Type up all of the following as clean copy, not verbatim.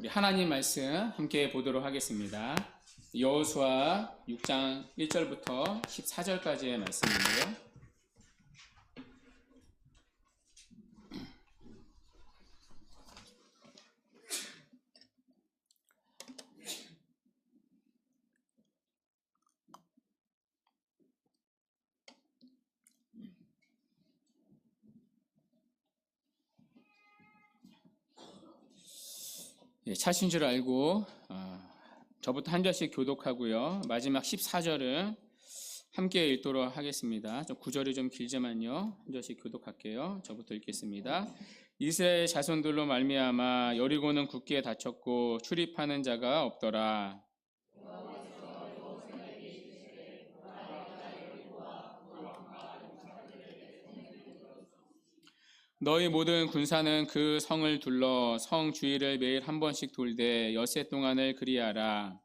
우리 하나님 말씀 함께 보도록 하겠습니다. 여호수아 6장 1절부터 14절까지의 말씀인데요. 차신 줄 알고 저부터 한 절씩 교독하고요. 마지막 14절은 함께 읽도록 하겠습니다. 구절이 좀 길지만요. 한 절씩 교독할게요. 저부터 읽겠습니다. 이스라엘 자손들로 말미암아 여리고는 굳게 닫혔고 출입하는 자가 없더라. 너희 모든 군사는 그 성을 둘러 성 주위를 매일 한 번씩 돌되 엿새 동안을 그리하라.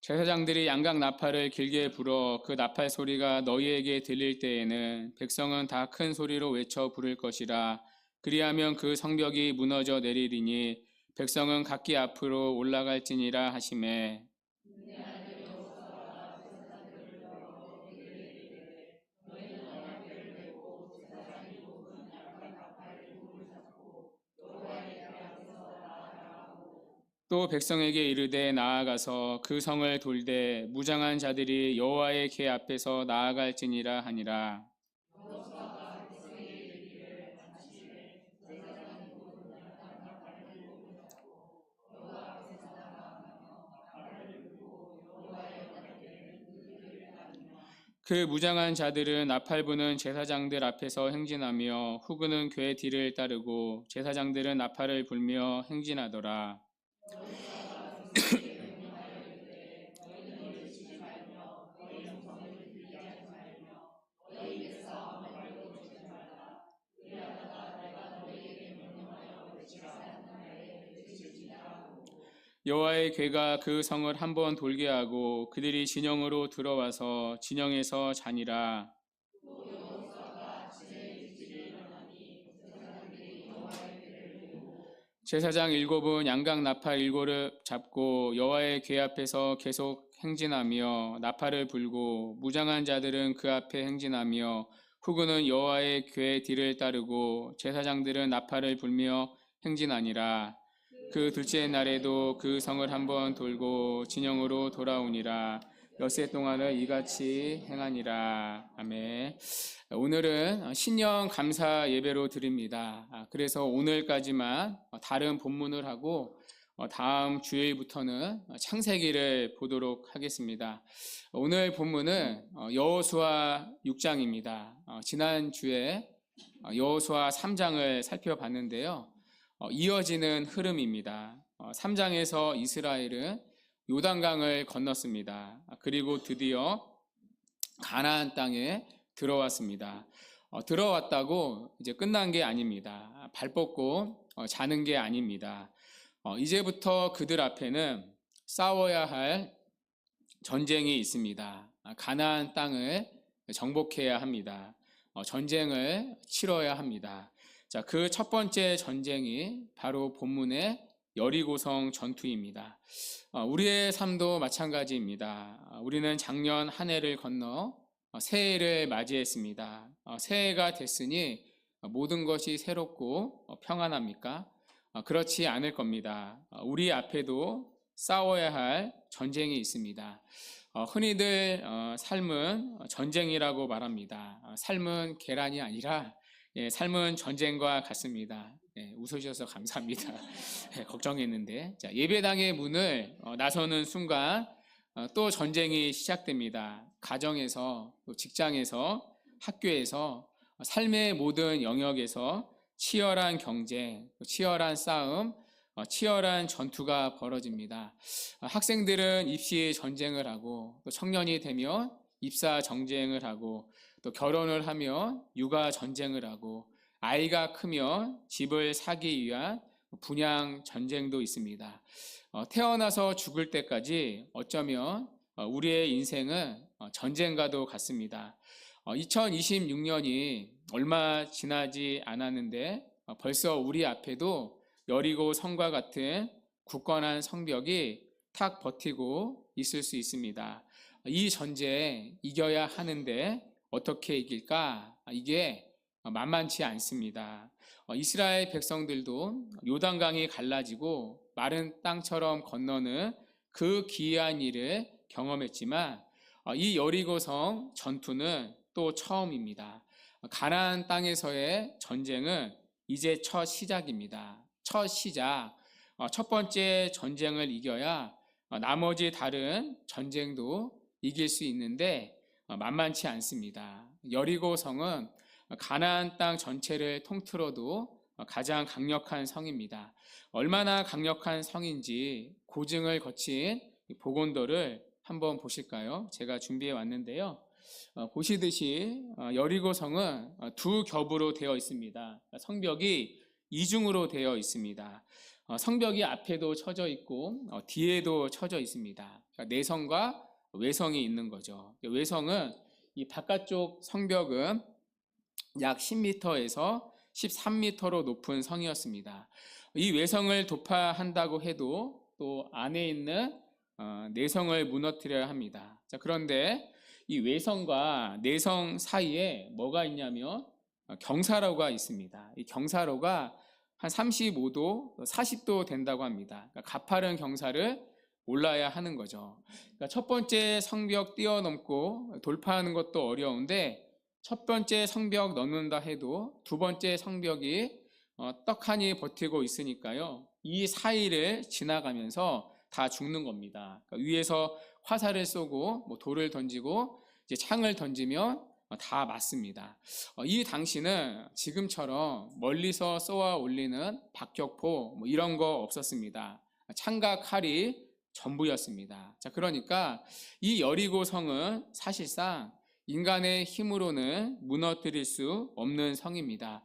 제사장들이 양각 나팔을 길게 불어 그 나팔 소리가 너희에게 들릴 때에는 백성은 다 큰 소리로 외쳐 부를 것이라. 그리하면 그 성벽이 무너져 내리리니 백성은 각기 앞으로 올라갈지니라 하시매. 또 백성에게 이르되 나아가서 그 성을 돌되 무장한 자들이 여호와의 궤 앞에서 나아갈지니라 하니라. 그 무장한 자들은 나팔 부는 제사장들 앞에서 행진하며 후그는 궤 뒤를 따르고 제사장들은 나팔을 불며 행진하더라. 여호와의 궤가 그 성을 한번 돌게 하고 그들이 진영으로 들어와서 진영에서 자니라. 제사장 일곱은 양각 나팔 일곱을 잡고 여호와의 궤 앞에서 계속 행진하며 나팔을 불고 무장한 자들은 그 앞에 행진하며 후그는 여호와의 궤 뒤를 따르고 제사장들은 나팔을 불며 행진하니라. 그 둘째 날에도 그 성을 한번 돌고 진영으로 돌아오니라. 엿새 동안을 이같이 행하니라. 아멘. 오늘은 신년 감사 예배로 드립니다. 그래서 오늘까지만 다른 본문을 하고 다음 주일부터는 창세기를 보도록 하겠습니다. 오늘 본문은 여호수아 6장입니다. 지난주에 여호수아 3장을 살펴봤는데요. 이어지는 흐름입니다. 3장에서 이스라엘은 요단강을 건넜습니다. 그리고 드디어 가나안 땅에 들어왔습니다. 들어왔다고 이제 끝난 게 아닙니다. 발 뻗고 자는 게 아닙니다. 이제부터 그들 앞에는 싸워야 할 전쟁이 있습니다. 가나안 땅을 정복해야 합니다. 전쟁을 치러야 합니다. 자, 그 첫 번째 전쟁이 바로 본문의 여리고성 전투입니다. 우리의 삶도 마찬가지입니다. 우리는 작년 한 해를 건너 새해를 맞이했습니다. 새해가 됐으니 모든 것이 새롭고 평안합니까? 그렇지 않을 겁니다. 우리 앞에도 싸워야 할 전쟁이 있습니다. 흔히들 삶은 전쟁이라고 말합니다. 삶은 계란이 아니라 삶은 전쟁과 같습니다. 웃으셔서 감사합니다. 걱정했는데. 자, 예배당의 문을 나서는 순간 또 전쟁이 시작됩니다. 가정에서, 또 직장에서, 학교에서, 삶의 모든 영역에서 치열한 경쟁, 치열한 싸움, 치열한 전투가 벌어집니다. 학생들은 입시 전쟁을 하고, 또 청년이 되면 입사 전쟁을 하고, 또 결혼을 하면 육아 전쟁을 하고, 아이가 크면 집을 사기 위한 분양 전쟁도 있습니다. 태어나서 죽을 때까지 어쩌면 우리의 인생은 전쟁과도 같습니다. 2026년이 얼마 지나지 않았는데 벌써 우리 앞에도 여리고 성과 같은 굳건한 성벽이 탁 버티고 있을 수 있습니다. 이 전쟁 이겨야 하는데 어떻게 이길까? 이게 만만치 않습니다. 이스라엘 백성들도 요단강이 갈라지고 마른 땅처럼 건너는 그 기이한 일을 경험했지만 이 여리고성 전투는 또 처음입니다. 가나안 땅에서의 전쟁은 이제 첫 시작입니다. 첫 시작, 첫 번째 전쟁을 이겨야 나머지 다른 전쟁도 이길 수 있는데 만만치 않습니다. 여리고성은 가나안 땅 전체를 통틀어도 가장 강력한 성입니다. 얼마나 강력한 성인지 고증을 거친 복원도를 한번 보실까요? 제가 준비해 왔는데요. 보시듯이 여리고성은 두 겹으로 되어 있습니다. 성벽이 이중으로 되어 있습니다. 성벽이 앞에도 쳐져 있고 뒤에도 쳐져 있습니다. 그러니까 내성과 외성이 있는 거죠. 외성은 이 바깥쪽 성벽은 약 10m에서 13m로 높은 성이었습니다. 이 외성을 도파한다고 해도 또 안에 있는 내성을 무너뜨려야 합니다. 자, 그런데 이 외성과 내성 사이에 뭐가 있냐면 경사로가 있습니다. 이 경사로가 한 35도, 40도 된다고 합니다. 그러니까 가파른 경사를 올라야 하는 거죠. 그러니까 첫 번째 성벽 뛰어넘고 돌파하는 것도 어려운데 첫 번째 성벽 넘는다 해도 두 번째 성벽이 떡하니 버티고 있으니까요. 이 사이를 지나가면서 다 죽는 겁니다. 그러니까 위에서 화살을 쏘고 돌을 던지고 이제 창을 던지면 다 맞습니다. 이 당시는 지금처럼 멀리서 쏘아 올리는 박격포 이런 거 없었습니다. 창과 칼이 전부였습니다. 자, 그러니까 이 여리고성은 사실상 인간의 힘으로는 무너뜨릴 수 없는 성입니다.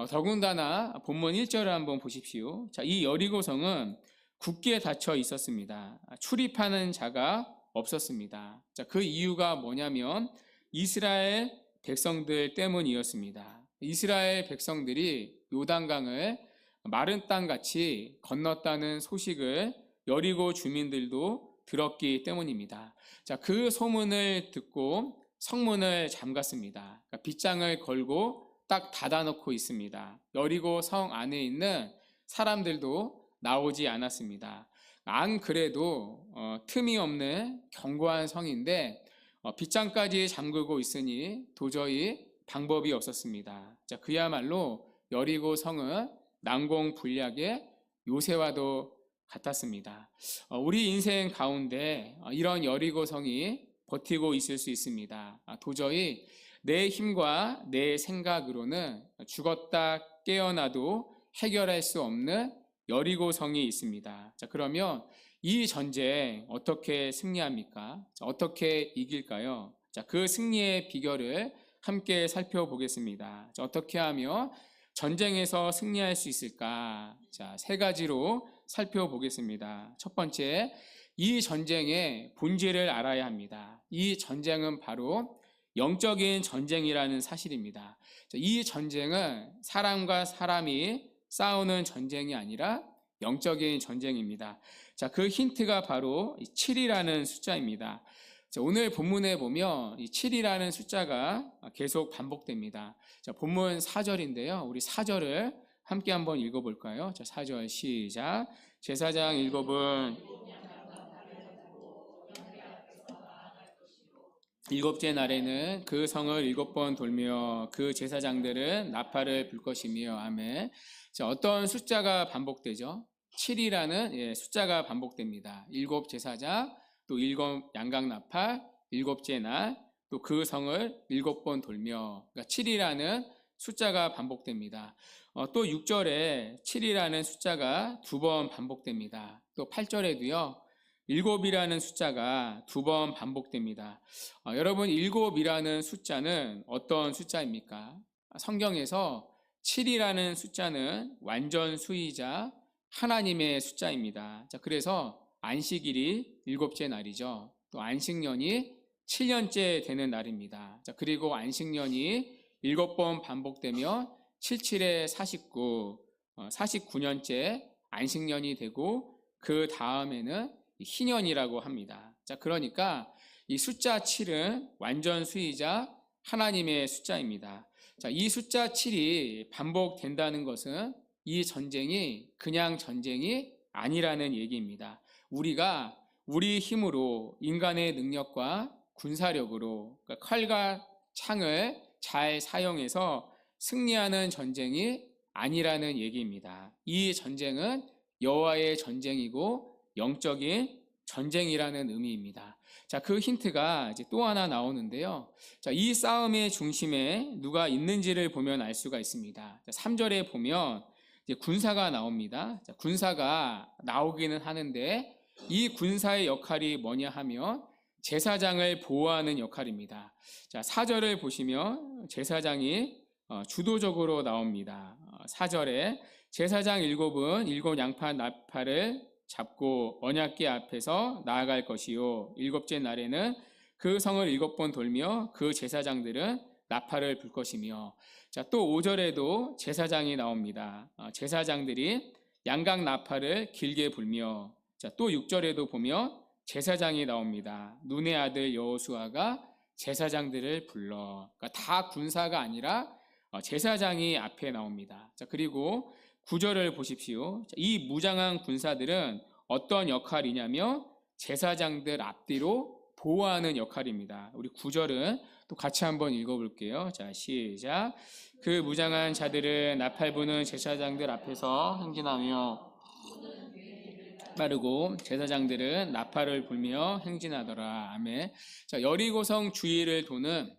더군다나 본문 1절을 한번 보십시오. 자, 이 여리고성은 굳게 닫혀 있었습니다. 출입하는 자가 없었습니다. 자, 그 이유가 뭐냐면 이스라엘 백성들 때문이었습니다. 이스라엘 백성들이 요단강을 마른 땅같이 건넜다는 소식을 여리고 주민들도 들었기 때문입니다. 자, 그 소문을 듣고 성문을 잠갔습니다. 그러니까 빗장을 걸고 딱 닫아놓고 있습니다. 여리고 성 안에 있는 사람들도 나오지 않았습니다. 안 그래도 틈이 없는 견고한 성인데 빗장까지 잠그고 있으니 도저히 방법이 없었습니다. 자, 그야말로 여리고 성은 난공불락의 요새와도 같았습니다. 우리 인생 가운데 이런 여리고 성이 버티고 있을 수 있습니다. 도저히 내 힘과 내 생각으로는 죽었다 깨어나도 해결할 수 없는 여리고성이 있습니다. 자, 그러면 이 전쟁 어떻게 승리합니까? 자, 어떻게 이길까요? 자, 그 승리의 비결을 함께 살펴보겠습니다. 자, 어떻게 하면 전쟁에서 승리할 수 있을까? 자, 세 가지로 살펴보겠습니다. 첫 번째, 이 전쟁의 본질을 알아야 합니다. 이 전쟁은 바로 영적인 전쟁이라는 사실입니다. 이 전쟁은 사람과 사람이 싸우는 전쟁이 아니라 영적인 전쟁입니다. 자, 그 힌트가 바로 7이라는 숫자입니다. 자, 오늘 본문에 보면 이 7이라는 숫자가 계속 반복됩니다. 자, 본문 4절인데요. 우리 4절을 함께 한번 읽어볼까요? 자, 4절 시작. 제사장 7은 일곱째 날에는 그 성을 7번 돌며 그 제사장들은 나팔을 불 것이며 아멘. 자, 어떤 숫자가 반복되죠? 7이라는 숫자가 반복됩니다. 7 제사장, 또 7 양각나팔, 7째 날, 또 그 성을 7번 돌며, 그러니까 7이라는 숫자가 반복됩니다. 또 6절에 7이라는 숫자가 2번 반복됩니다. 또 8절에도요. 7이라는 숫자가 2번 반복됩니다. 여러분, 7이라는 숫자는 어떤 숫자입니까? 성경에서 7이라는 숫자는 완전 수이자 하나님의 숫자입니다. 자, 그래서 안식일이 7째 날이죠. 또 안식년이 7년째 되는 날입니다. 자, 그리고 안식년이 7번 반복되며 77에 49, 49년째 안식년이 되고 그 다음에는 희년이라고 합니다. 자, 그러니까 이 숫자 7은 완전 수이자 하나님의 숫자입니다. 자, 이 숫자 7이 반복된다는 것은 이 전쟁이 그냥 전쟁이 아니라는 얘기입니다. 우리가 우리 힘으로 인간의 능력과 군사력으로 그러니까 칼과 창을 잘 사용해서 승리하는 전쟁이 아니라는 얘기입니다. 이 전쟁은 여호와의 전쟁이고 영적인 전쟁이라는 의미입니다. 자, 그 힌트가 이제 또 하나 나오는데요. 자, 이 싸움의 중심에 누가 있는지를 보면 알 수가 있습니다. 자, 3절에 보면 이제 군사가 나옵니다. 자, 군사가 나오기는 하는데 이 군사의 역할이 뭐냐 하면 제사장을 보호하는 역할입니다. 자, 4절을 보시면 제사장이 주도적으로 나옵니다. 4절에 제사장 7은 7 양파 나팔을 잡고 언약궤 앞에서 나아갈 것이요 7째 날에는 그 성을 7번 돌며 그 제사장들은 나팔을 불 것이며, 자, 또 5절에도 제사장이 나옵니다. 제사장들이 양각 나팔을 길게 불며, 자, 또 6절에도 보면 제사장이 나옵니다. 눈의 아들 여호수아가 제사장들을 불러. 그러니까 다 군사가 아니라 제사장이 앞에 나옵니다. 자, 그리고 9절을 보십시오. 이 무장한 군사들은 어떤 역할이냐면 제사장들 앞뒤로 보호하는 역할입니다. 우리 9절은 또 같이 한번 읽어볼게요. 자, 시작. 그 무장한 자들은 나팔 부는 제사장들 앞에서 행진하며 빠르고 제사장들은 나팔을 불며 행진하더라. 아멘. 자, 여리고성 주위를 도는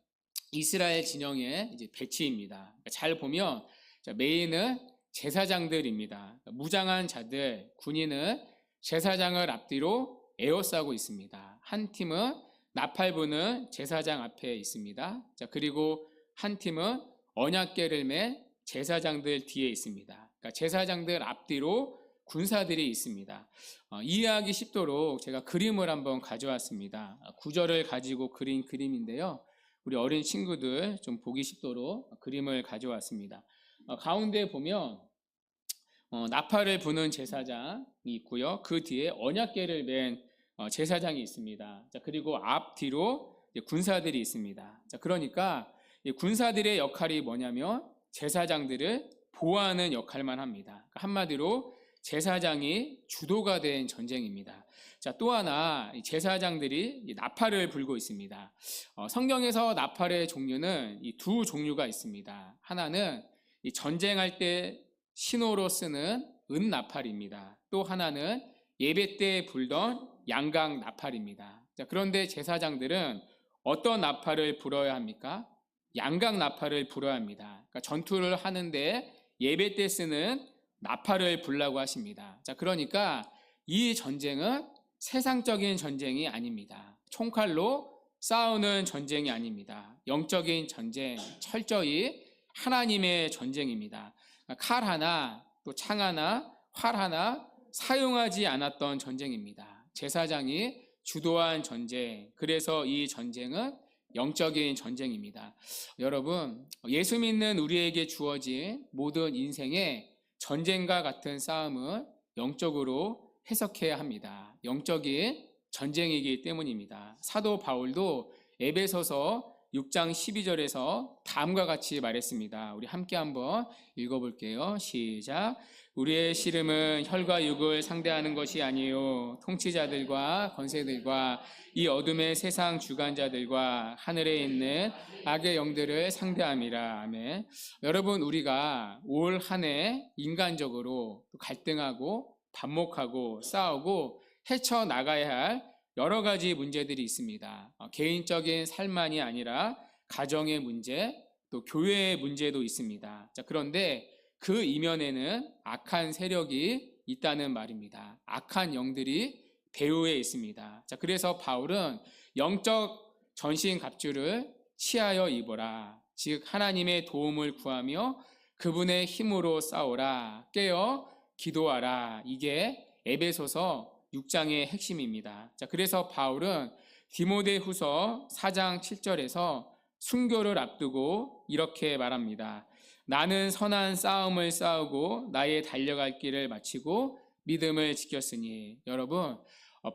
이스라엘 진영의 이제 배치입니다. 잘 보면 메인은 제사장들입니다. 무장한 자들, 군인은 제사장을 앞뒤로 에워싸고 있습니다. 한 팀은 나팔 부는 제사장 앞에 있습니다. 자, 그리고 한 팀은 언약궤를 맨 제사장들 뒤에 있습니다. 그러니까 제사장들 앞뒤로 군사들이 있습니다. 이해하기 쉽도록 제가 그림을 한번 가져왔습니다. 구절을 가지고 그린 그림인데요. 우리 어린 친구들 좀 보기 쉽도록 그림을 가져왔습니다. 가운데 보면 나팔을 부는 제사장이 있고요. 그 뒤에 언약궤를 맨 제사장이 있습니다. 자, 그리고 앞뒤로 군사들이 있습니다. 자, 그러니까 군사들의 역할이 뭐냐면 제사장들을 보호하는 역할만 합니다. 한마디로 제사장이 주도가 된 전쟁입니다. 자, 또 하나 제사장들이 나팔을 불고 있습니다. 성경에서 나팔의 종류는 이 두 종류가 있습니다. 하나는 이 전쟁할 때 신호로 쓰는 은 나팔입니다. 또 하나는 예배 때 불던 양각 나팔입니다. 자, 그런데 제사장들은 어떤 나팔을 불어야 합니까? 양각 나팔을 불어야 합니다. 그러니까 전투를 하는데 예배 때 쓰는 나팔을 불라고 하십니다. 자, 그러니까 이 전쟁은 세상적인 전쟁이 아닙니다. 총칼로 싸우는 전쟁이 아닙니다. 영적인 전쟁, 철저히 하나님의 전쟁입니다. 칼 하나, 또 창 하나, 활 하나 사용하지 않았던 전쟁입니다. 제사장이 주도한 전쟁, 그래서 이 전쟁은 영적인 전쟁입니다. 여러분, 예수 믿는 우리에게 주어진 모든 인생의 전쟁과 같은 싸움은 영적으로 해석해야 합니다. 영적인 전쟁이기 때문입니다. 사도 바울도 에베소서 6장 12절에서 다음과 같이 말했습니다. 우리 함께 한번 읽어볼게요. 시작. 우리의 씨름은 혈과 육을 상대하는 것이 아니요 통치자들과 권세들과 이 어둠의 세상 주관자들과 하늘에 있는 악의 영들을 상대함이라. 아멘. 여러분, 우리가 올 한 해 인간적으로 갈등하고 반목하고 싸우고 헤쳐나가야 할 여러 가지 문제들이 있습니다. 개인적인 삶만이 아니라 가정의 문제, 또 교회의 문제도 있습니다. 자, 그런데 그 이면에는 악한 세력이 있다는 말입니다. 악한 영들이 배후에 있습니다. 자, 그래서 바울은 영적 전신갑주를 취하여 입어라. 즉 하나님의 도움을 구하며 그분의 힘으로 싸우라. 깨어 기도하라. 이게 에베소서 6장의 핵심입니다. 자, 그래서 바울은 디모데후서 4장 7절에서 순교를 앞두고 이렇게 말합니다. 나는 선한 싸움을 싸우고 나의 달려갈 길을 마치고 믿음을 지켰으니. 여러분,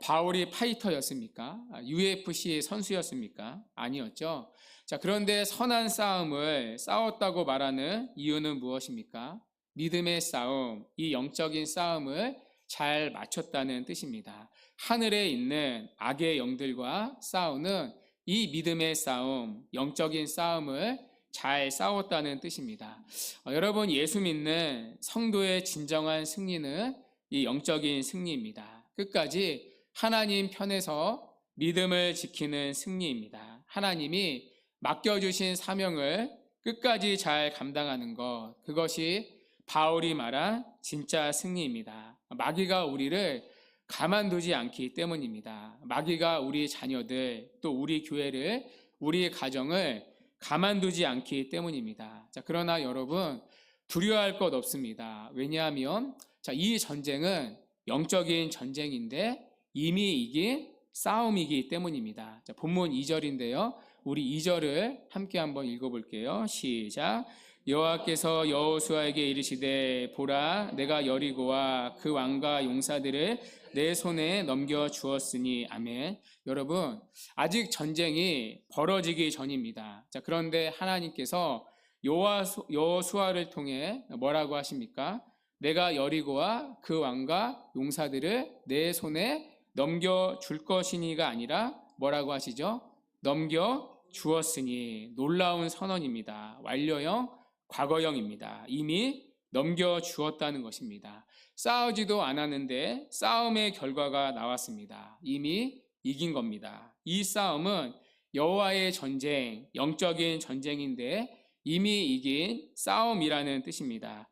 바울이 파이터였습니까? UFC 선수였습니까? 아니었죠. 자, 그런데 선한 싸움을 싸웠다고 말하는 이유는 무엇입니까? 믿음의 싸움, 이 영적인 싸움을 잘 마쳤다는 뜻입니다. 하늘에 있는 악의 영들과 싸우는 이 믿음의 싸움, 영적인 싸움을 잘 싸웠다는 뜻입니다. 여러분, 예수 믿는 성도의 진정한 승리는 이 영적인 승리입니다. 끝까지 하나님 편에서 믿음을 지키는 승리입니다. 하나님이 맡겨주신 사명을 끝까지 잘 감당하는 것, 그것이 바울이 말한 진짜 승리입니다. 마귀가 우리를 가만두지 않기 때문입니다. 마귀가 우리 자녀들, 또 우리 교회를, 우리 가정을 가만두지 않기 때문입니다. 자, 그러나 여러분, 두려워할 것 없습니다. 왜냐하면 이 전쟁은 영적인 전쟁인데 이미 이긴 싸움이기 때문입니다. 자, 본문 2절인데요. 우리 2절을 함께 한번 읽어볼게요. 시작. 여호와께서 여호수아에게 이르시되 보라, 내가 여리고와 그 왕과 용사들을 내 손에 넘겨 주었으니. 아멘. 여러분, 아직 전쟁이 벌어지기 전입니다. 자, 그런데 하나님께서 여호수아를 통해 뭐라고 하십니까? 내가 여리고와 그 왕과 용사들을 내 손에 넘겨 줄 것이니가 아니라 뭐라고 하시죠? 넘겨 주었으니. 놀라운 선언입니다. 완료형, 과거형입니다. 이미 넘겨 주었다는 것입니다. 싸우지도 않았는데 싸움의 결과가 나왔습니다. 이미 이긴 겁니다. 이 싸움은 여호와의 전쟁, 영적인 전쟁인데 이미 이긴 싸움이라는 뜻입니다.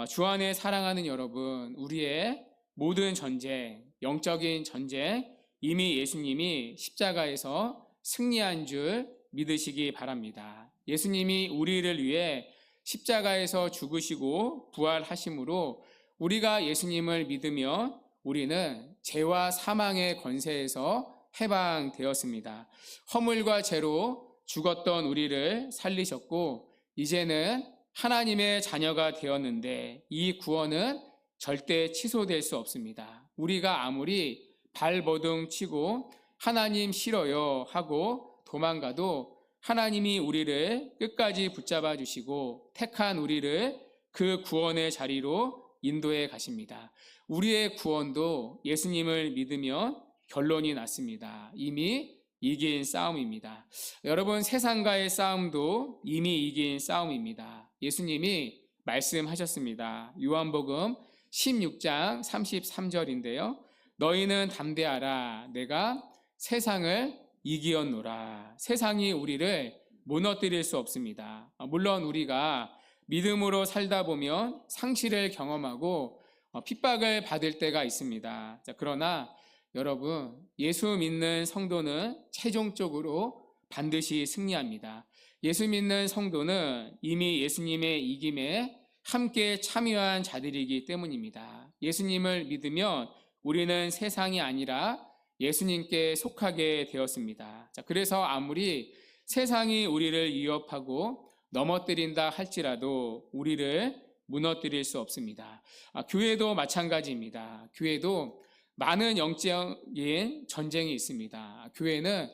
주 안에 사랑하는 여러분, 우리의 모든 전쟁, 영적인 전쟁, 이미 예수님이 십자가에서 승리한 줄 믿으시기 바랍니다. 예수님이 우리를 위해 십자가에서 죽으시고 부활하심으로 우리가 예수님을 믿으면 우리는 죄와 사망의 권세에서 해방되었습니다. 허물과 죄로 죽었던 우리를 살리셨고 이제는 하나님의 자녀가 되었는데 이 구원은 절대 취소될 수 없습니다. 우리가 아무리 발버둥 치고 하나님 싫어요 하고 도망가도 하나님이 우리를 끝까지 붙잡아 주시고 택한 우리를 그 구원의 자리로 인도해 가십니다. 우리의 구원도 예수님을 믿으면 결론이 났습니다. 이미 이긴 싸움입니다. 여러분, 세상과의 싸움도 이미 이긴 싸움입니다. 예수님이 말씀하셨습니다. 요한복음 16장 33절인데요. 너희는 담대하라. 내가 세상을 이기었노라. 세상이 우리를 무너뜨릴 수 없습니다. 물론 우리가 믿음으로 살다 보면 상실을 경험하고 핍박을 받을 때가 있습니다. 그러나 여러분, 예수 믿는 성도는 최종적으로 반드시 승리합니다. 예수 믿는 성도는 이미 예수님의 이김에 함께 참여한 자들이기 때문입니다. 예수님을 믿으면 우리는 세상이 아니라 예수님께 속하게 되었습니다. 그래서 아무리 세상이 우리를 위협하고 넘어뜨린다 할지라도 우리를 무너뜨릴 수 없습니다. 교회도 마찬가지입니다. 교회도 많은 영적인 전쟁이 있습니다. 교회는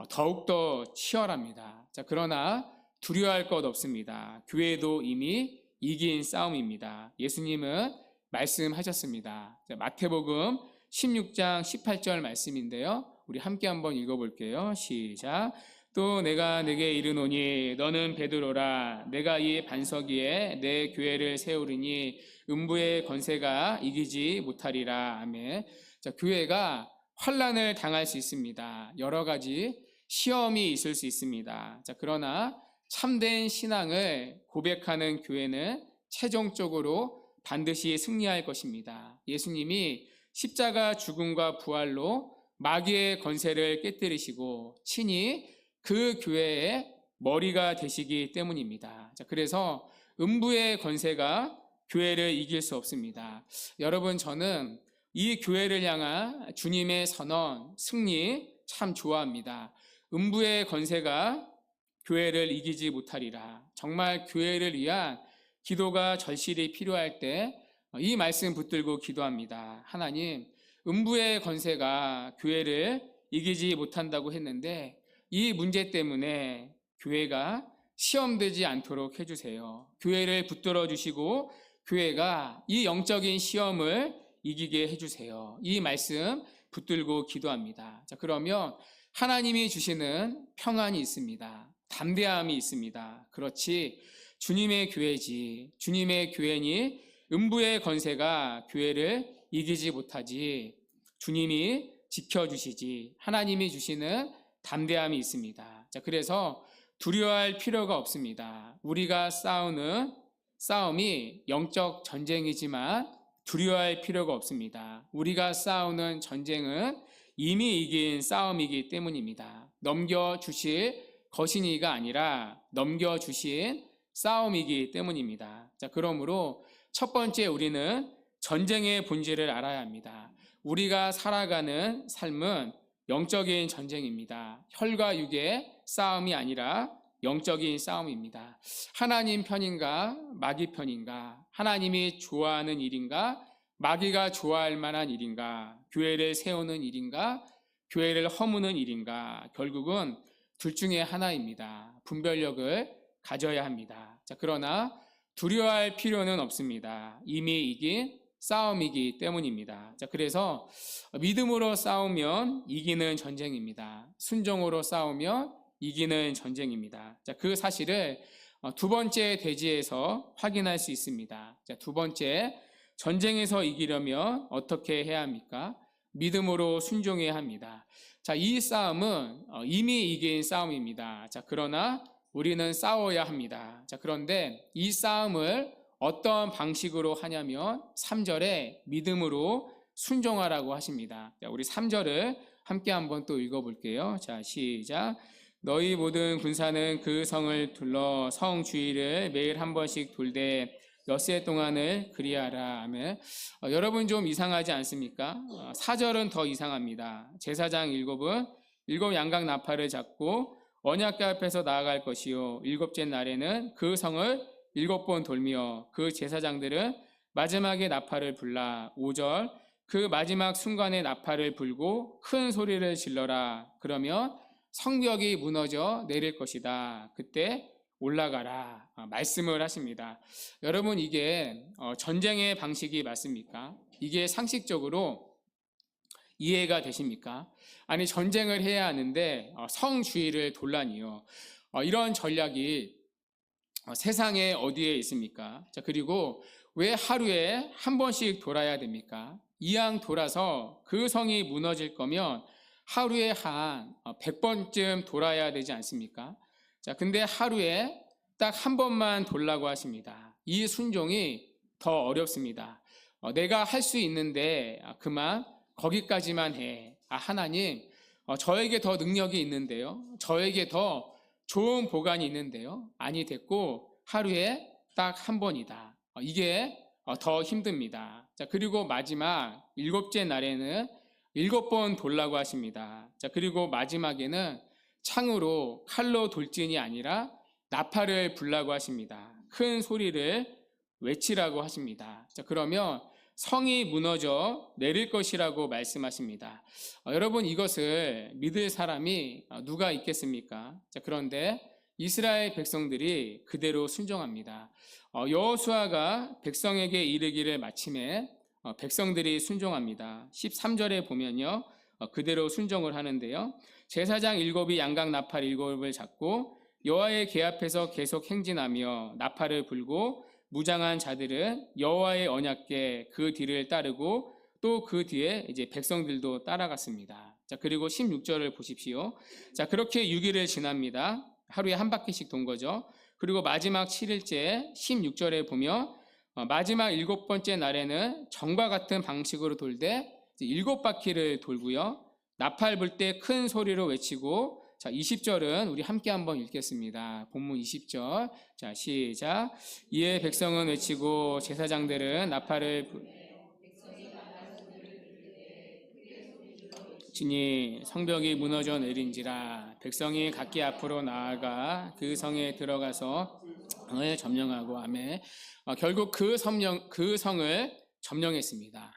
더욱더 치열합니다. 그러나 두려워할 것 없습니다. 교회도 이미 이긴 싸움입니다. 예수님은 말씀하셨습니다. 마태복음 16장 18절 말씀인데요. 우리 함께 한번 읽어볼게요. 시작. 또 내가 내게 이르노니 너는 베드로라. 내가 이 반석 위에 내 교회를 세우리니 음부의 권세가 이기지 못하리라. 아멘. 교회가 환난을 당할 수 있습니다. 여러 가지 시험이 있을 수 있습니다. 그러나 참된 신앙을 고백하는 교회는 최종적으로 반드시 승리할 것입니다. 예수님이 십자가 죽음과 부활로 마귀의 권세를 깨뜨리시고 친히 그 교회의 머리가 되시기 때문입니다. 그래서 음부의 권세가 교회를 이길 수 없습니다. 여러분, 저는 이 교회를 향한 주님의 선언, 승리 참 좋아합니다. 음부의 권세가 교회를 이기지 못하리라. 정말 교회를 위한 기도가 절실히 필요할 때 이 말씀 붙들고 기도합니다. 하나님, 음부의 권세가 교회를 이기지 못한다고 했는데 이 문제 때문에 교회가 시험되지 않도록 해주세요. 교회를 붙들어 주시고 교회가 이 영적인 시험을 이기게 해주세요. 이 말씀 붙들고 기도합니다. 자, 그러면 하나님이 주시는 평안이 있습니다. 담대함이 있습니다. 그렇지, 주님의 교회지, 주님의 교회니 음부의 권세가 교회를 이기지 못하지, 주님이 지켜주시지, 하나님이 주시는 담대함이 있습니다. 자, 그래서 두려워할 필요가 없습니다. 우리가 싸우는 싸움이 영적 전쟁이지만 두려워할 필요가 없습니다. 우리가 싸우는 전쟁은 이미 이긴 싸움이기 때문입니다. 넘겨주실 것이니가 아니라 넘겨주신 싸움이기 때문입니다. 자, 그러므로 첫 번째 우리는 전쟁의 본질을 알아야 합니다. 우리가 살아가는 삶은 영적인 전쟁입니다. 혈과 육의 싸움이 아니라 영적인 싸움입니다. 하나님 편인가 마귀 편인가, 하나님이 좋아하는 일인가 마귀가 좋아할 만한 일인가, 교회를 세우는 일인가 교회를 허무는 일인가, 결국은 둘 중에 하나입니다. 분별력을 가져야 합니다. 자, 그러나 두려워할 필요는 없습니다. 이미 이긴 싸움이기 때문입니다. 자, 그래서 믿음으로 싸우면 이기는 전쟁입니다. 순종으로 싸우면 이기는 전쟁입니다. 자, 그 사실을 두 번째 대지에서 확인할 수 있습니다. 자, 두 번째, 전쟁에서 이기려면 어떻게 해야 합니까? 믿음으로 순종해야 합니다. 자, 이 싸움은 이미 이긴 싸움입니다. 자, 그러나 우리는 싸워야 합니다. 자, 그런데 이 싸움을 어떤 방식으로 하냐면 3절에 믿음으로 순종하라고 하십니다. 자, 우리 3절을 함께 한번 또 읽어볼게요. 자, 시작. 너희 모든 군사는 그 성을 둘러 성 주위를 매일 한 번씩 돌되 엿새 동안을 그리하라. 아멘. 여러분 좀 이상하지 않습니까? 4절은 더 이상합니다. 제사장 일곱 양각 나팔을 잡고 언약궤 앞에서 나아갈 것이요 일곱째 날에는 그 성을 7번 돌며 그 제사장들은 마지막에 나팔을 불라. 5절, 그 마지막 순간에 나팔을 불고 큰 소리를 질러라. 그러면 성벽이 무너져 내릴 것이다. 그때 올라가라. 말씀을 하십니다. 여러분, 이게 전쟁의 방식이 맞습니까? 이게 상식적으로 이해가 되십니까? 아니, 전쟁을 해야 하는데 성 주위를 돌라니요. 이런 전략이 세상에 어디에 있습니까? 자, 그리고 왜 하루에 한 번씩 돌아야 됩니까? 이왕 돌아서 그 성이 무너질 거면 하루에 한 100번쯤 돌아야 되지 않습니까? 자, 근데 하루에 딱 한 번만 돌라고 하십니다. 이 순종이 더 어렵습니다. 내가 할 수 있는데 그만 거기까지만 해. 하나님, 저에게 더 능력이 있는데요. 저에게 더 좋은 보관이 있는데요. 아니, 됐고 하루에 딱 한 번이다. 이게 더 힘듭니다. 자, 그리고 마지막 7째 날에는 7번 돌라고 하십니다. 자, 그리고 마지막에는 창으로 칼로 돌진이 아니라 나팔을 불라고 하십니다. 큰 소리를 외치라고 하십니다. 자, 그러면 성이 무너져 내릴 것이라고 말씀하십니다. 여러분, 이것을 믿을 사람이 누가 있겠습니까? 자, 그런데 이스라엘 백성들이 그대로 순종합니다. 여호수아가 백성에게 이르기를 마침에 백성들이 순종합니다. 13절에 보면요, 그대로 순종을 하는데요. 제사장 7이 양각 나팔 7을 잡고 여호와의 궤 앞에서 계속 행진하며 나팔을 불고 무장한 자들은 여호와의 언약궤 그 뒤를 따르고 또 그 뒤에 이제 백성들도 따라갔습니다. 자, 그리고 16절을 보십시오. 자, 그렇게 6일을 지납니다. 하루에 한 바퀴씩 돈 거죠. 그리고 마지막 7일째 16절에 보면 마지막 7번째 날에는 전과 같은 방식으로 돌되 7바퀴를 돌고요. 나팔 불 때 큰 소리로 외치고, 자, 20절은 우리 함께 한번 읽겠습니다. 본문 20절. 자, 시작. 이에 백성은 외치고 제사장들은 나팔을 친히 성벽이 무너져 내린지라 백성이 각기 앞으로 나아가 그 성에 들어가서 성을 점령하고 아멘. 결국 그 성을 점령했습니다.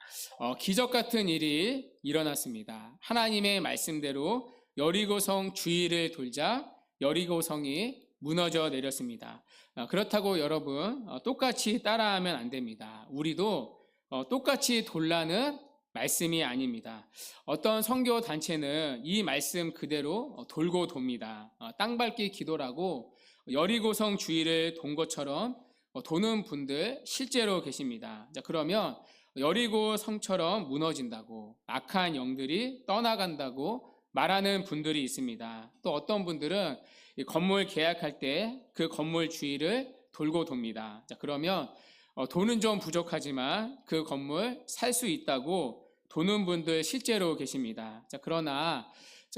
기적 같은 일이 일어났습니다. 하나님의 말씀대로 여리고성 주위를 돌자 여리고성이 무너져 내렸습니다. 그렇다고 여러분 똑같이 따라하면 안 됩니다. 우리도 똑같이 돌라는 말씀이 아닙니다. 어떤 선교 단체는 이 말씀 그대로 돌고 돕니다. 땅밟기 기도라고 여리고성 주위를 돈 것처럼 도는 분들 실제로 계십니다. 자, 그러면 여리고성처럼 무너진다고 악한 영들이 떠나간다고 말하는 분들이 있습니다. 또 어떤 분들은 건물 계약할 때 그 건물 주위를 돌고 돕니다. 자, 그러면 돈은 좀 부족하지만 그 건물 살 수 있다고 도는 분들 실제로 계십니다. 자, 그러나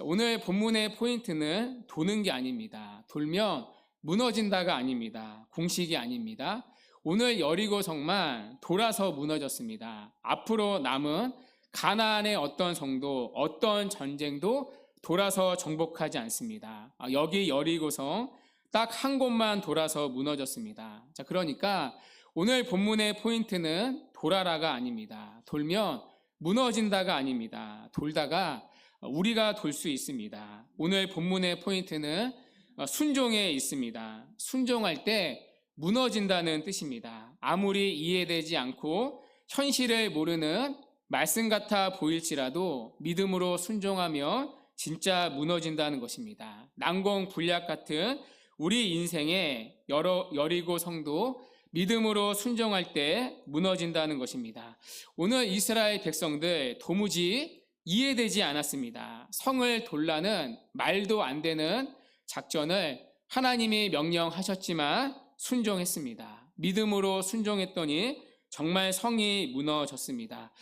오늘 본문의 포인트는 도는 게 아닙니다. 돌면 무너진다가 아닙니다. 공식이 아닙니다. 오늘 여리고성만 돌아서 무너졌습니다. 앞으로 남은 가나안의 어떤 성도, 어떤 전쟁도 돌아서 정복하지 않습니다. 여기 여리고성 딱 한 곳만 돌아서 무너졌습니다. 자, 그러니까 오늘 본문의 포인트는 돌아라가 아닙니다. 돌면 무너진다가 아닙니다. 돌다가 우리가 돌 수 있습니다. 오늘 본문의 포인트는 순종에 있습니다. 순종할 때 무너진다는 뜻입니다. 아무리 이해되지 않고 현실을 모르는 말씀 같아 보일지라도 믿음으로 순종하면 진짜 무너진다는 것입니다. 난공불락 같은 우리 인생의 여리고 성도 믿음으로 순종할 때 무너진다는 것입니다. 오늘 이스라엘 백성들 도무지 이해되지 않았습니다. 성을 돌라는 말도 안 되는 작전을 하나님이 명령하셨지만 순종했습니다. 믿음으로 순종했더니 정말 성이 무너졌습니다.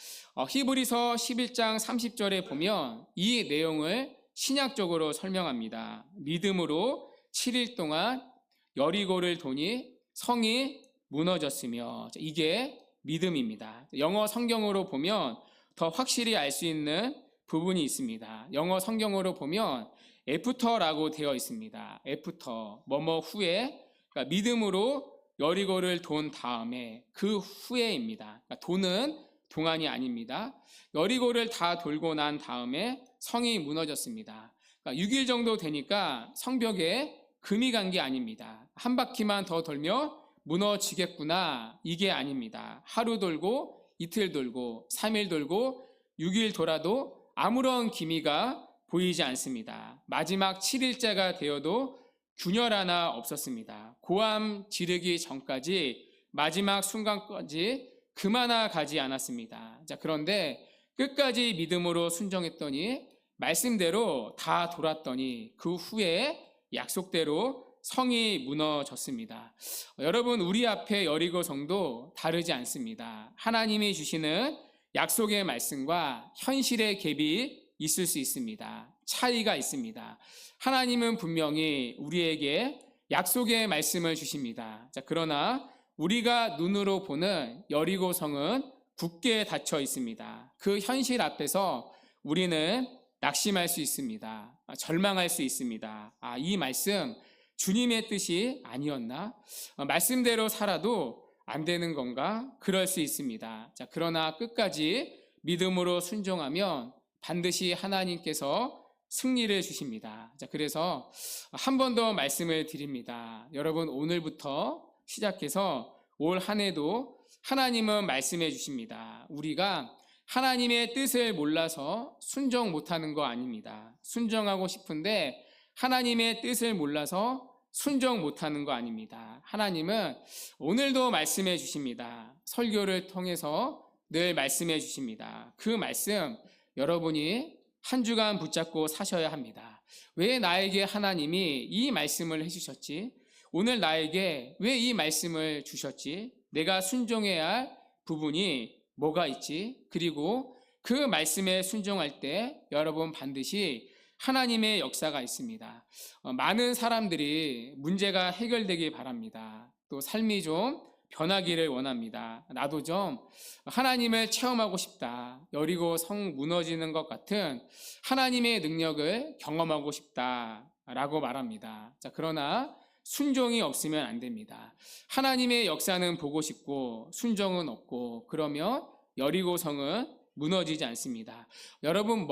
히브리서 11장 30절에 보면 이 내용을 신약적으로 설명합니다. 믿음으로 7일 동안 여리고를 도니 성이 무너졌으며, 이게 믿음입니다. 영어 성경으로 보면 더 확실히 알 수 있는 부분이 있습니다. 영어 성경으로 보면 애프터라고 되어 있습니다. 애프터, 뭐뭐 후에, 그러니까 믿음으로 여리고를 돈 다음에 그 후에입니다. 그러니까 도는 동안이 아닙니다. 여리고를 다 돌고 난 다음에 성이 무너졌습니다. 그러니까 6일 정도 되니까 성벽에 금이 간 게 아닙니다. 한 바퀴만 더 돌며 무너지겠구나, 이게 아닙니다. 하루 돌고 이틀 돌고 3일 돌고 6일 돌아도 아무런 기미가 보이지 않습니다. 마지막 7일째가 되어도 균열 하나 없었습니다. 고함 지르기 전까지 마지막 순간까지 금 하나 가지 않았습니다. 자, 그런데 끝까지 믿음으로 순종했더니 말씀대로 다 돌았더니 그 후에 약속대로 성이 무너졌습니다. 여러분, 우리 앞에 여리고성도 다르지 않습니다. 하나님이 주시는 약속의 말씀과 현실의 갭이 있을 수 있습니다. 차이가 있습니다. 하나님은 분명히 우리에게 약속의 말씀을 주십니다. 자, 그러나 우리가 눈으로 보는 여리고성은 굳게 닫혀 있습니다. 그 현실 앞에서 우리는 낙심할 수 있습니다. 절망할 수 있습니다. 이 말씀 주님의 뜻이 아니었나? 말씀대로 살아도 안 되는 건가? 그럴 수 있습니다. 자, 그러나 끝까지 믿음으로 순종하면 반드시 하나님께서 승리를 주십니다. 자, 그래서 한 번 더 말씀을 드립니다. 여러분, 오늘부터 시작해서 올 한 해도 하나님은 말씀해 주십니다. 우리가 하나님의 뜻을 몰라서 순종 못하는 거 아닙니다. 순종하고 싶은데 하나님의 뜻을 몰라서 순종 못하는 거 아닙니다. 하나님은 오늘도 말씀해 주십니다. 설교를 통해서 늘 말씀해 주십니다. 그 말씀 여러분이 한 주간 붙잡고 사셔야 합니다. 왜 나에게 하나님이 이 말씀을 해주셨지? 오늘 나에게 왜 이 말씀을 주셨지? 내가 순종해야 할 부분이 뭐가 있지? 그리고 그 말씀에 순종할 때 여러분 반드시 하나님의 역사가 있습니다. 많은 사람들이 문제가 해결되길 바랍니다. 또 삶이 좀 변하기를 원합니다. 나도 좀 하나님을 체험하고 싶다. 여리고 성 무너지는 것 같은 하나님의 능력을 경험하고 싶다라고 말합니다. 자, 그러나 순종이 없으면 안 됩니다. 하나님의 역사는 보고 싶고 순종은 없고 그러면 여리고 성은 무너지지 않습니다. 여러분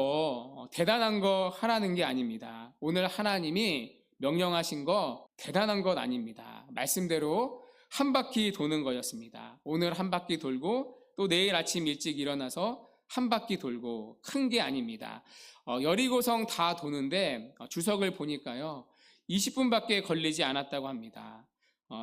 대단한 거 하라는 게 아닙니다. 오늘 하나님이 명령하신 거 대단한 것 아닙니다. 말씀대로 한 바퀴 도는 거였습니다. 오늘 한 바퀴 돌고 또 내일 아침 일찍 일어나서 한 바퀴 돌고 큰 게 아닙니다. 여리고성 다 도는데 주석을 보니까요 20분밖에 걸리지 않았다고 합니다.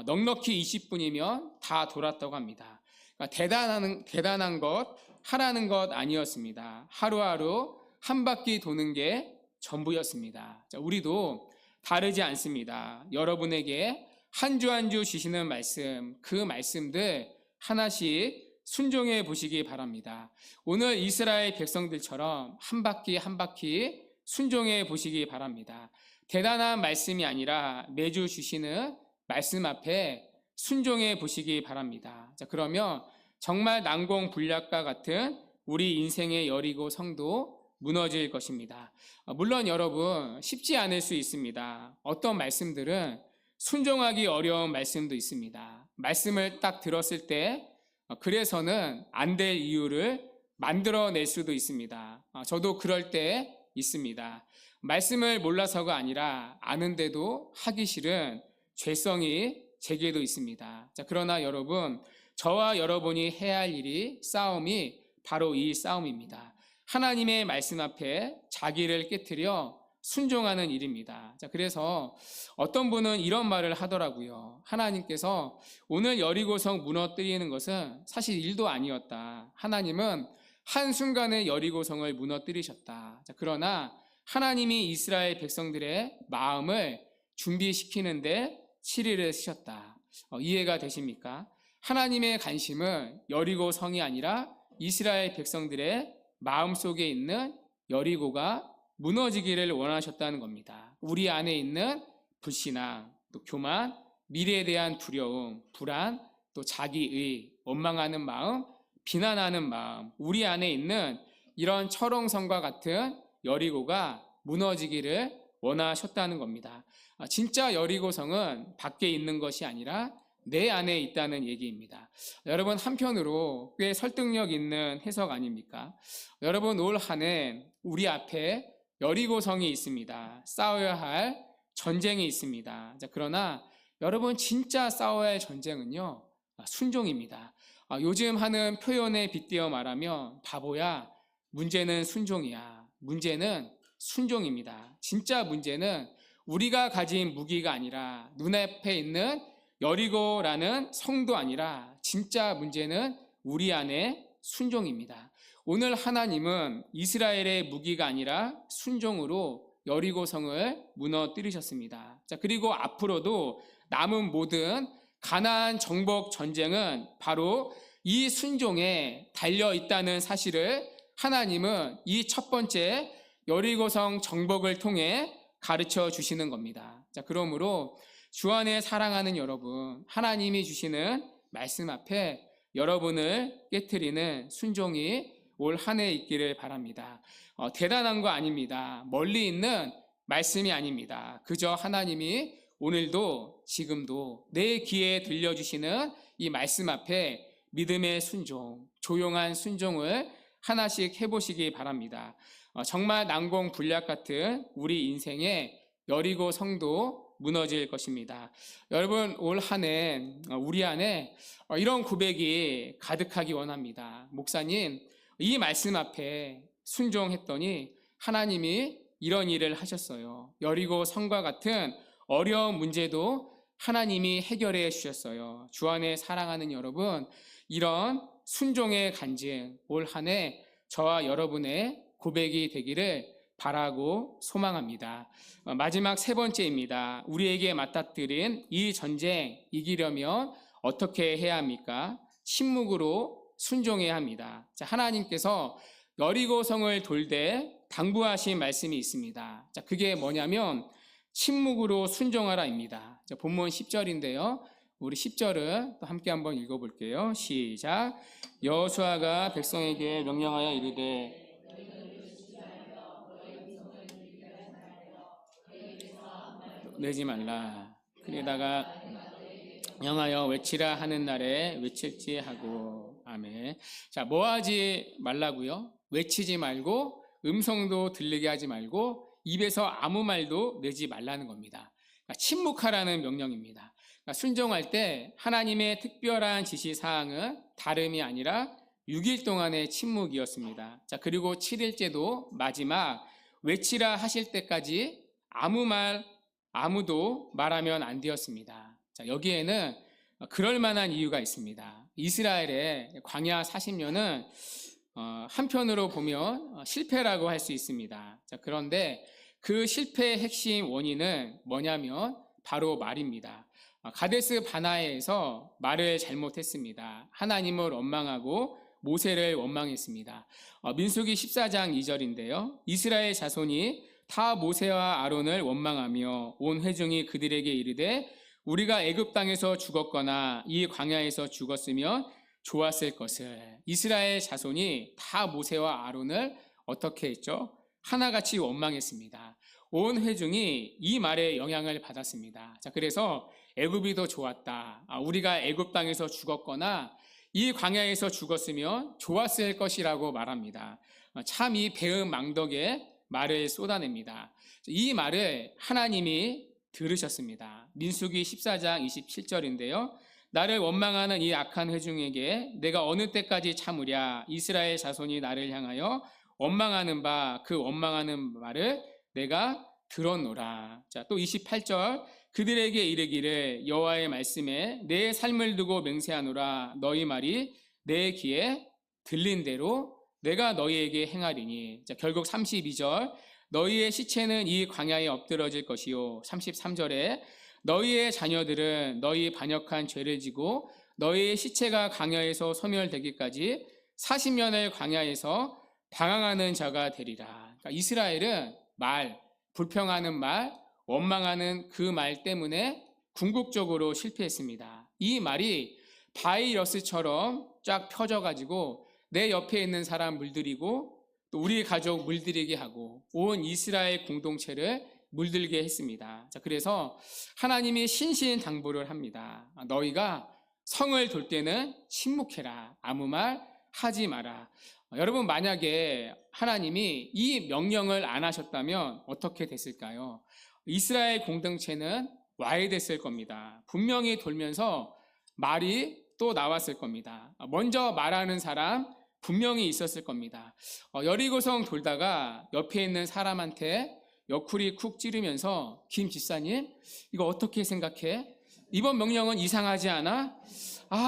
넉넉히 20분이면 다 돌았다고 합니다. 그러니까 대단한 것 하라는 것 아니었습니다. 하루하루 한 바퀴 도는 게 전부였습니다. 자, 우리도 다르지 않습니다. 여러분에게 한 주 한 주 주시는 말씀, 그 말씀들 하나씩 순종해 보시기 바랍니다. 오늘 이스라엘 백성들처럼 한 바퀴 한 바퀴 순종해 보시기 바랍니다. 대단한 말씀이 아니라 매주 주시는 말씀 앞에 순종해 보시기 바랍니다. 자, 그러면 정말 난공불락과 같은 우리 인생의 여리고 성도 무너질 것입니다. 물론 여러분 쉽지 않을 수 있습니다. 어떤 말씀들은 순종하기 어려운 말씀도 있습니다. 말씀을 딱 들었을 때 그래서는 안 될 이유를 만들어낼 수도 있습니다. 저도 그럴 때 있습니다. 말씀을 몰라서가 아니라 아는데도 하기 싫은 죄성이 제게도 있습니다. 자, 그러나 여러분, 저와 여러분이 해야 할 싸움이 바로 이 싸움입니다. 하나님의 말씀 앞에 자기를 깨트려 순종하는 일입니다. 자, 그래서 어떤 분은 이런 말을 하더라고요. 하나님께서 오늘 여리고성 무너뜨리는 것은 사실 일도 아니었다. 하나님은 한순간에 여리고성을 무너뜨리셨다. 자, 그러나 하나님이 이스라엘 백성들의 마음을 준비시키는데 7일을 쓰셨다. 이해가 되십니까? 하나님의 관심은 여리고성이 아니라 이스라엘 백성들의 마음속에 있는 여리고가 무너지기를 원하셨다는 겁니다. 우리 안에 있는 불신앙, 또 교만, 미래에 대한 두려움, 불안, 또 자기의, 원망하는 마음, 비난하는 마음, 우리 안에 있는 이런 철옹성과 같은 여리고가 무너지기를 원하셨다는 겁니다. 진짜 여리고성은 밖에 있는 것이 아니라 내 안에 있다는 얘기입니다. 여러분, 한편으로 꽤 설득력 있는 해석 아닙니까? 여러분, 올 한 해 우리 앞에 여리고성이 있습니다. 싸워야 할 전쟁이 있습니다. 자, 그러나 여러분 진짜 싸워야 할 전쟁은요, 순종입니다. 요즘 하는 표현에 빗대어 말하면 바보야, 문제는 순종이야. 문제는 순종입니다. 진짜 문제는 우리가 가진 무기가 아니라 눈앞에 있는 여리고라는 성도 아니라 진짜 문제는 우리 안에 순종입니다. 오늘 하나님은 이스라엘의 무기가 아니라 순종으로 여리고성을 무너뜨리셨습니다. 자, 그리고 앞으로도 남은 모든 가나안 정복 전쟁은 바로 이 순종에 달려 있다는 사실을 하나님은 이 첫 번째 여리고성 정복을 통해 가르쳐 주시는 겁니다. 자, 그러므로 주 안에 사랑하는 여러분, 하나님이 주시는 말씀 앞에 여러분을 깨트리는 순종이 올 한 해 있기를 바랍니다. 대단한 거 아닙니다. 멀리 있는 말씀이 아닙니다. 그저 하나님이 오늘도 지금도 내 귀에 들려주시는 이 말씀 앞에 믿음의 순종, 조용한 순종을 하나씩 해보시기 바랍니다. 정말 난공불락 같은 우리 인생의 여리고 성도 무너질 것입니다. 여러분, 올 한 해 우리 안에 이런 고백이 가득하기 원합니다. 목사님, 이 말씀 앞에 순종했더니 하나님이 이런 일을 하셨어요. 여리고 성과 같은 어려운 문제도 하나님이 해결해 주셨어요. 주 안에 사랑하는 여러분, 이런 순종의 간증 올 한 해 저와 여러분의 고백이 되기를 바라고 소망합니다. 마지막 세 번째입니다. 우리에게 맞닥뜨린 이 전쟁 이기려면 어떻게 해야 합니까? 침묵으로 순종해야 합니다. 자, 하나님께서 여리고성을 돌되 당부하신 말씀이 있습니다. 자, 그게 뭐냐면 침묵으로 순종하라입니다. 자, 본문 10절인데요. 우리 10절을 또 함께 한번 읽어볼게요. 시작. 여호수아가 백성에게 명령하여 이르되 내지 말라. 그러다가 명하여 외치라 하는 날에 외칠지 하고. 아멘. 자, 뭐 하지 말라고요? 외치지 말고 음성도 들리게 하지 말고 입에서 아무 말도 내지 말라는 겁니다. 그러니까 침묵하라는 명령입니다. 그러니까 순종할 때 하나님의 특별한 지시 사항은 다름이 아니라 6일 동안의 침묵이었습니다. 자, 그리고 7일째도 마지막 외치라 하실 때까지 아무도 말하면 안 되었습니다. 자, 여기에는 그럴 만한 이유가 있습니다. 이스라엘의 광야 40년은 한편으로 보면 실패라고 할 수 있습니다. 자, 그런데 그 실패의 핵심 원인은 뭐냐면 바로 말입니다. 가데스 바네아에서 말을 잘못했습니다. 하나님을 원망하고 모세를 원망했습니다. 민수기 14장 2절인데요. 이스라엘 자손이 다 모세와 아론을 원망하며 온 회중이 그들에게 이르되 우리가 애굽 땅에서 죽었거나 이 광야에서 죽었으면 좋았을 것을. 이스라엘 자손이 다 모세와 아론을 어떻게 했죠? 하나같이 원망했습니다. 온 회중이 이 말에 영향을 받았습니다. 자, 그래서 애굽이 더 좋았다. 우리가 애굽 땅에서 죽었거나 이 광야에서 죽었으면 좋았을 것이라고 말합니다. 참 이 배은망덕의 말을 쏟아냅니다. 이 말을 하나님이 들으셨습니다. 민수기 14장 27절인데요. 나를 원망하는 이 악한 회중에게 내가 어느 때까지 참으랴. 이스라엘 자손이 나를 향하여 원망하는 바 그 원망하는 말을 내가 들었노라. 자, 또 28절 그들에게 이르기를 여호와의 말씀에 내 삶을 두고 맹세하노라. 너희 말이 내 귀에 들린 대로 내가 너희에게 행하리니. 자, 결국 32절 너희의 시체는 이 광야에 엎드러질 것이요. 33절에 너희의 자녀들은 너희 반역한 죄를 지고 너희의 시체가 광야에서 소멸되기까지 40년을 광야에서 방황하는 자가 되리라. 그러니까 이스라엘은 불평하는 말, 원망하는 그 말 때문에 궁극적으로 실패했습니다. 이 말이 바이러스처럼 쫙 펴져가지고 내 옆에 있는 사람 물들이고 또 우리 가족 물들이게 하고 온 이스라엘 공동체를 물들게 했습니다. 자, 그래서 하나님이 신신당부를 합니다. 너희가 성을 돌 때는 침묵해라. 아무 말 하지 마라. 여러분, 만약에 하나님이 이 명령을 안 하셨다면 어떻게 됐을까요? 이스라엘 공동체는 와해됐을 겁니다. 분명히 돌면서 말이 또 나왔을 겁니다. 먼저 말하는 사람 분명히 있었을 겁니다. 여리고성 돌다가 옆에 있는 사람한테 옆구리 쿡 찌르면서 김 집사님 이거 어떻게 생각해? 이번 명령은 이상하지 않아?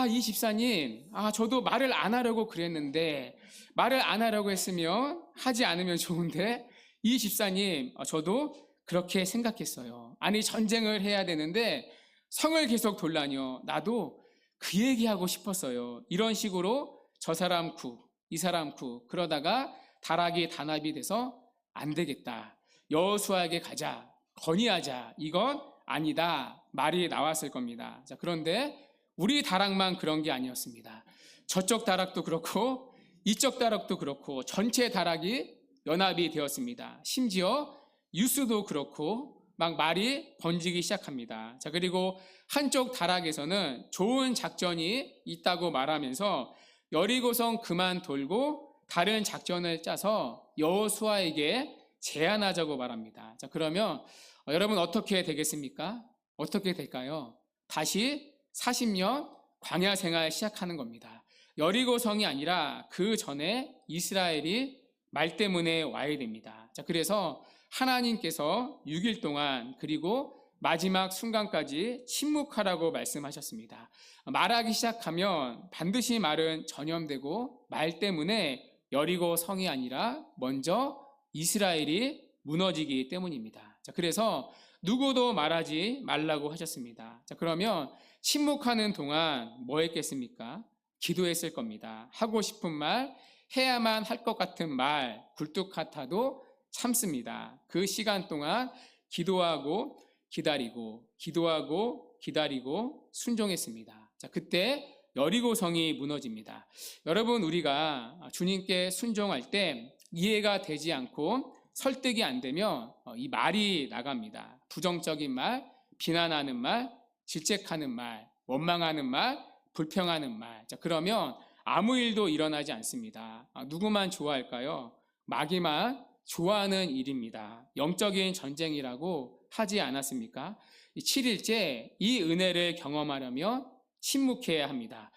이 집사님 저도 말을 안 하려고 그랬는데 말을 안 하려고 했으면 하지 않으면 좋은데 이 집사님 저도 그렇게 생각했어요. 아니 전쟁을 해야 되는데 성을 계속 돌라뇨. 나도 그 얘기하고 싶었어요. 이런 식으로 저 사람 쿡 이 사람 쿡 그러다가 다락이 단합이 돼서 안 되겠다. 여호수아에게 가자. 건의하자. 이건 아니다. 말이 나왔을 겁니다. 자, 그런데 우리 다락만 그런 게 아니었습니다. 저쪽 다락도 그렇고 이쪽 다락도 그렇고 전체 다락이 연합이 되었습니다. 심지어 유스도 그렇고 막 말이 번지기 시작합니다. 자, 그리고 한쪽 다락에서는 좋은 작전이 있다고 말하면서 여리고성 그만 돌고 다른 작전을 짜서 여호수아에게 제안하자고 말합니다. 자, 그러면 여러분 어떻게 되겠습니까? 어떻게 될까요? 다시 40년 광야 생활 시작하는 겁니다. 여리고성이 아니라 그 전에 이스라엘이 말 때문에 와야 됩니다. 자, 그래서 하나님께서 6일 동안 그리고 마지막 순간까지 침묵하라고 말씀하셨습니다. 말하기 시작하면 반드시 말은 전염되고 말 때문에 여리고 성이 아니라 먼저 이스라엘이 무너지기 때문입니다. 자, 그래서 누구도 말하지 말라고 하셨습니다. 자, 그러면 침묵하는 동안 뭐 했겠습니까? 기도했을 겁니다. 하고 싶은 말, 해야만 할 것 같은 말, 굴뚝 같아도 참습니다. 그 시간 동안 기도하고 기다리고 기도하고 기다리고 순종했습니다. 자, 그때 여리고성이 무너집니다. 여러분, 우리가 주님께 순종할 때 이해가 되지 않고 설득이 안 되면 이 말이 나갑니다. 부정적인 말, 비난하는 말, 질책하는 말, 원망하는 말, 불평하는 말. 자, 그러면 아무 일도 일어나지 않습니다. 누구만 좋아할까요? 마귀만 좋아하는 일입니다. 영적인 전쟁이라고 하지 않았습니까? 7일째 이 은혜를 경험하려면 침묵해야 합니다.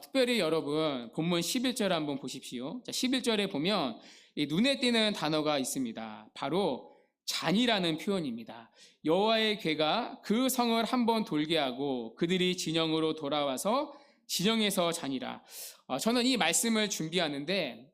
특별히 여러분, 본문 11절 한번 보십시오. 자, 11절에 보면 이 눈에 띄는 단어가 있습니다. 바로 잔이라는 표현입니다. 여호와의 궤가 그 성을 한번 돌게 하고 그들이 진영으로 돌아와서 진영에서 잔이라. 저는 이 말씀을 준비하는데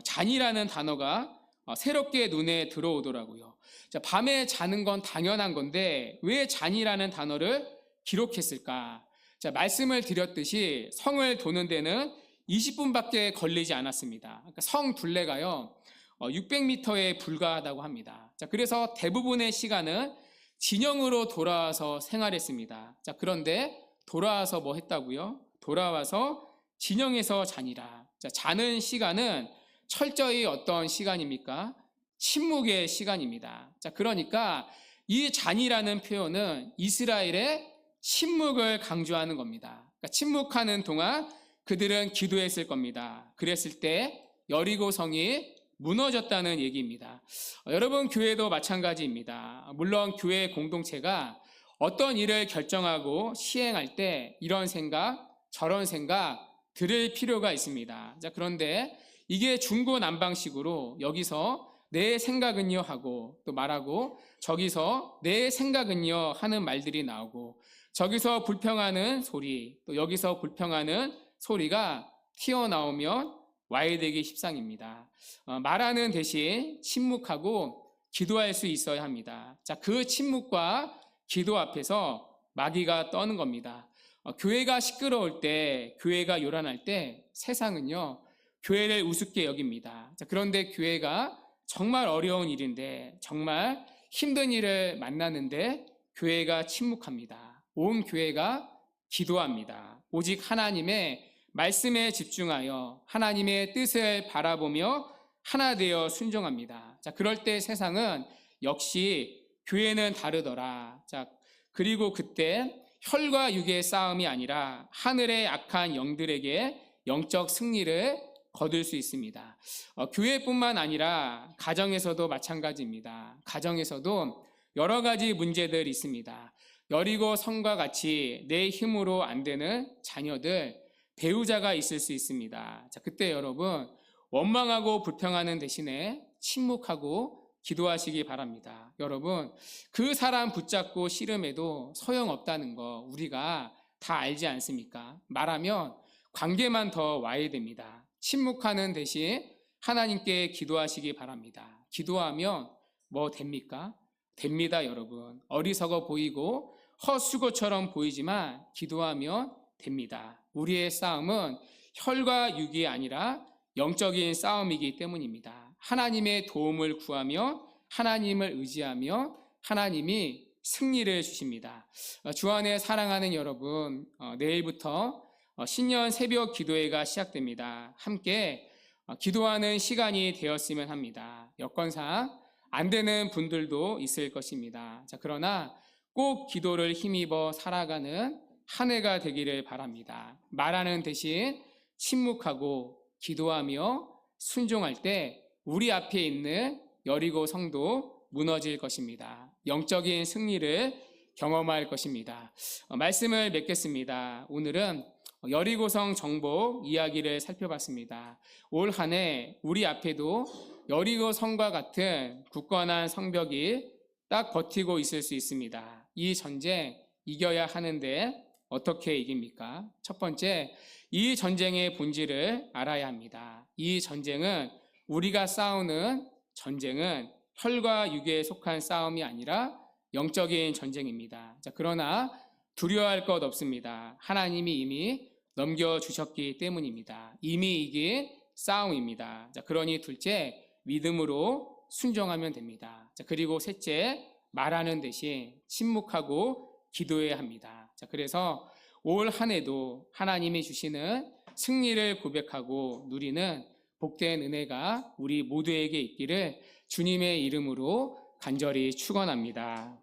잔이라는 단어가 새롭게 눈에 들어오더라고요. 자, 밤에 자는 건 당연한 건데 왜 잔이라는 단어를 기록했을까? 자, 말씀을 드렸듯이 성을 도는 데는 20분밖에 걸리지 않았습니다. 그러니까 성 둘레가요 600m에 불과하다고 합니다. 자, 그래서 대부분의 시간은 진영으로 돌아와서 생활했습니다. 자, 그런데 돌아와서 뭐 했다고요? 돌아와서 진영에서 자니라. 자, 자는 시간은 철저히 어떤 시간입니까? 침묵의 시간입니다. 자, 그러니까 이 잔이라는 표현은 이스라엘의 침묵을 강조하는 겁니다. 그러니까 침묵하는 동안 그들은 기도했을 겁니다. 그랬을 때 여리고성이 무너졌다는 얘기입니다. 여러분, 교회도 마찬가지입니다. 물론 교회 공동체가 어떤 일을 결정하고 시행할 때 이런 생각, 저런 생각 들을 필요가 있습니다. 자, 그런데 이게 중구난방식으로 여기서 내 생각은요 하고 또 말하고 저기서 내 생각은요 하는 말들이 나오고 저기서 불평하는 소리 또 여기서 불평하는 소리가 튀어나오면 와해되기 십상입니다. 말하는 대신 침묵하고 기도할 수 있어야 합니다. 자, 그 침묵과 기도 앞에서 마귀가 떠는 겁니다. 교회가 시끄러울 때, 교회가 요란할 때 세상은요 교회를 우습게 여깁니다. 자, 그런데 교회가 정말 어려운 일인데 정말 힘든 일을 만나는데 교회가 침묵합니다. 온 교회가 기도합니다. 오직 하나님의 말씀에 집중하여 하나님의 뜻을 바라보며 하나 되어 순종합니다. 자, 그럴 때 세상은 역시 교회는 다르더라. 자, 그리고 그때 혈과 육의 싸움이 아니라 하늘의 악한 영들에게 영적 승리를 거둘 수 있습니다. 교회뿐만 아니라 가정에서도 마찬가지입니다. 가정에서도 여러 가지 문제들이 있습니다. 여리고 성과 같이 내 힘으로 안 되는 자녀들, 배우자가 있을 수 있습니다. 자, 그때 여러분 원망하고 불평하는 대신에 침묵하고 기도하시기 바랍니다. 여러분, 그 사람 붙잡고 씨름해도 소용없다는 거 우리가 다 알지 않습니까? 말하면 관계만 더 와해됩니다. 침묵하는 대신 하나님께 기도하시기 바랍니다. 기도하면 뭐 됩니까? 됩니다, 여러분. 어리석어 보이고 헛수고처럼 보이지만 기도하면 됩니다. 우리의 싸움은 혈과 육이 아니라 영적인 싸움이기 때문입니다. 하나님의 도움을 구하며 하나님을 의지하며 하나님이 승리를 주십니다. 주안에 사랑하는 여러분, 내일부터 신년 새벽 기도회가 시작됩니다. 함께 기도하는 시간이 되었으면 합니다. 여건상 안 되는 분들도 있을 것입니다. 자, 그러나 꼭 기도를 힘입어 살아가는 한 해가 되기를 바랍니다. 말하는 대신 침묵하고 기도하며 순종할 때 우리 앞에 있는 여리고 성도 무너질 것입니다. 영적인 승리를 경험할 것입니다. 말씀을 맺겠습니다. 오늘은 여리고성 정복 이야기를 살펴봤습니다. 올 한 해 우리 앞에도 여리고 성과 같은 굳건한 성벽이 딱 버티고 있을 수 있습니다. 이 전쟁 이겨야 하는데 어떻게 이깁니까? 첫 번째, 이 전쟁의 본질을 알아야 합니다. 이 전쟁은 우리가 싸우는 전쟁은 혈과 육에 속한 싸움이 아니라 영적인 전쟁입니다. 자, 그러나 두려워할 것 없습니다. 하나님이 이미 넘겨주셨기 때문입니다. 이미 이긴 싸움입니다. 자, 그러니 둘째, 믿음으로 순종하면 됩니다. 자, 그리고 셋째, 말하는 대신 침묵하고 기도해야 합니다. 자, 그래서 올 한 해도 하나님이 주시는 승리를 고백하고 누리는 복된 은혜가 우리 모두에게 있기를 주님의 이름으로 간절히 축원합니다.